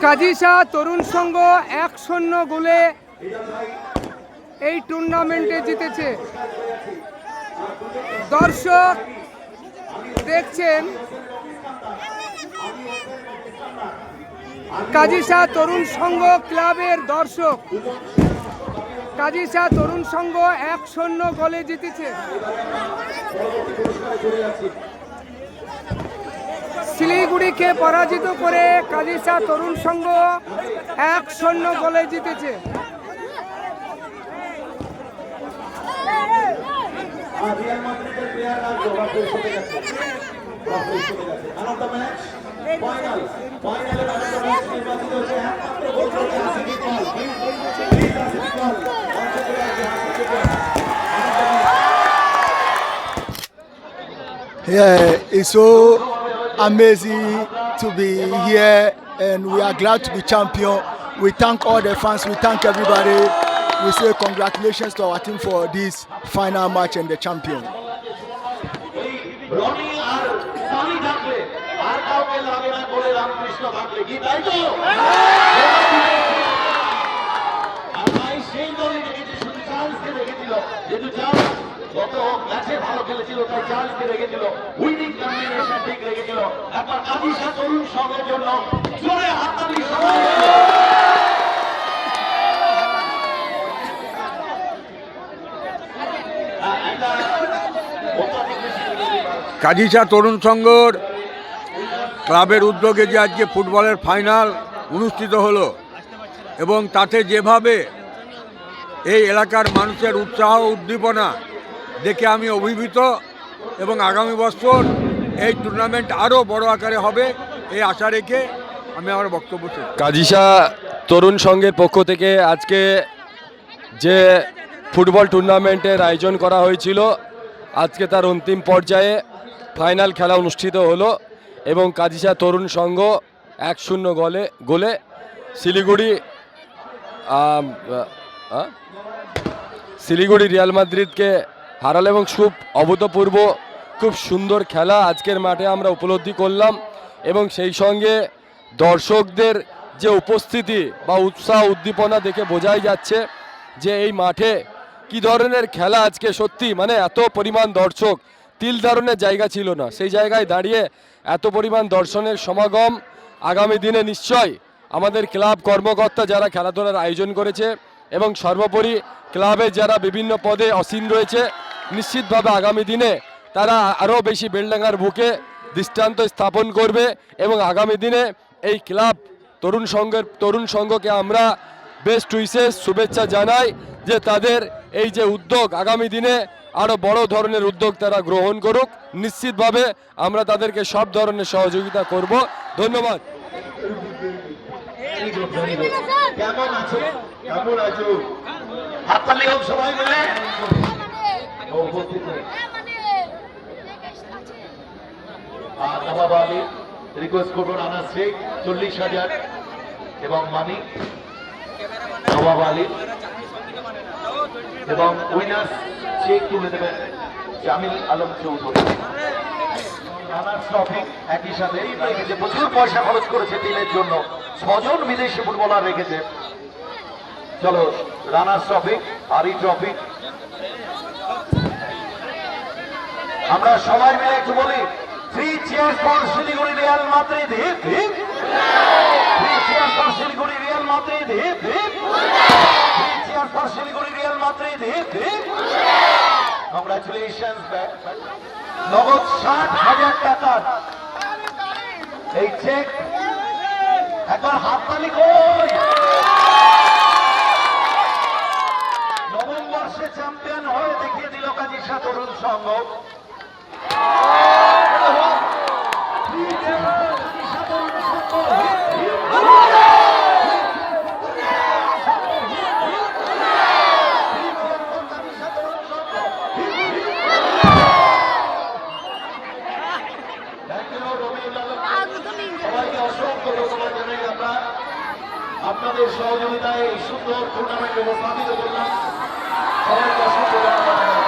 কাজী শাহ তরুণ সংঘ 1-0 গোলে এই টুর্নামেন্টে জিতেছে। দর্শক দেখছেন কাজী শাহ তরুণ সংঘ ক্লাবের দর্শক। কাজী শাহ তরুণ সংঘ 1-0 গোলে জিতেছে। শিলিগুড়িকে পরাজিত করে কাজী শাহ তরুণ সংঘ 1-0 গোলে জিতেছে। Yeah, it's so amazing to be here and we are glad to be champion. We thank all the fans, we thank everybody. We say congratulations to our team for this final match and the champion. গত ম্যাচে ভালো খেলেছিল তাই চার্জকে রেখেছিল, winning combination ঠিক রেখেছিল। একবার কাজী শাহ তরুণ সংঘের জন্য জোরে হাততালি সবাই। কাজী শাহ তরুণ সংঘর ক্লাবের উদ্যোগে যে আজকে ফুটবলের ফাইনাল অনুষ্ঠিত হলো এবং তাতে যেভাবে এই এলাকার মানুষের উৎসাহ উদ্দীপনা দেখে আমি অভিভূত এবং আগামী বছর এই টুর্নামেন্ট আরও বড় আকারে হবে এই আশা রেখে আমি আমার বক্তব্য শেষ। কাজী শাহ তরুণ সংঘের পক্ষ থেকে আজকে যে ফুটবল টুর্নামেন্টের আয়োজন করা হয়েছিল আজকে তার অন্তিম পর্যায়ে ফাইনাল খেলা অনুষ্ঠিত হলো এবং কাজী শাহ তরুণ সংঘ 1-0 গোলে শিলিগুড়ি রিয়াল মাদ্রিদকে হারাল এবং খুব অভূতপূর্ব খুব সুন্দর খেলা আজকের মাঠে আমরা উপলব্ধি করলাম এবং সেই সঙ্গে দর্শকদের যে উপস্থিতি বা উৎসাহ উদ্দীপনা দেখে বোঝাই যাচ্ছে যে এই মাঠে কি ধরনের খেলা আজকে সত্যি মানে এত পরিমাণ দর্শক তিল ধারণের জায়গা ছিল না, সেই জায়গায় দাঁড়িয়ে এত পরিমাণ দর্শনের সমাগম আগামী দিনে নিশ্চয় আমাদের ক্লাব কর্মকর্তা যারা খেলাধুলার আয়োজন করেছে এবং সর্বোপরি ক্লাবে যারা বিভিন্ন পদে আসীন রয়েছে নিশ্চিতভাবে আগামী দিনে তারা আরও বেশি বেলডাঙ্গার বুকে দৃষ্টান্ত স্থাপন করবে এবং আগামী দিনে এই ক্লাব তরুণ সংঘকে আমরা বেস্ট উইশেস শুভেচ্ছা জানাই যে তাদের এই যে উদ্যোগ আগামী দিনে আরও বড় ধরনের উদ্যোগ তারা গ্রহণ করুক। নিশ্চিতভাবে আমরা তাদেরকে সব ধরনের সহযোগিতা করব। ধন্যবাদ। কেমন আছো? কেমন আছো? হাততালি হোক সবাই মিলে। নবাব আলী রিকোয়েস্ট করবো রানা শেখ 40,000 এবং মানি নবাব আলী এবং উইনার্স চেক তুলে দেবেন জামিল আলম চৌধুরী। রানার্স ট্রফি একই সাথে রেখেছে, প্রচুর পয়সা খরচ করেছে টিমের জন্য, 6 জন বিদেশি ফুটবলার রেখেছে। চলো রানার্স ট্রফি আর এই ট্রফি আমরা সবাই মিলে একটু বলি, 3 cheers for Siliguri Real Madrid, hip hip. 3 cheers for Siliguri Real Madrid, hip hip. 3 cheers for Siliguri Real Madrid, hip hip. Congratulations. নগদ 60,000 টাকার এই চেক, একবার হাততালি কই। নবম বর্ষে চ্যাম্পিয়ন হয়ে দেখিয়ে দিল কাজী শাহ তরুণ সংঘ। সবাইকে অসংখ্য ধন্যবাদ জানাই। আমরা আপনাদের সহযোগিতায় এই সুন্দর টুর্নামেন্ট উপস্থাপিত করলাম। সবাইকে অসংখ্য ধন্যবাদ জানাই।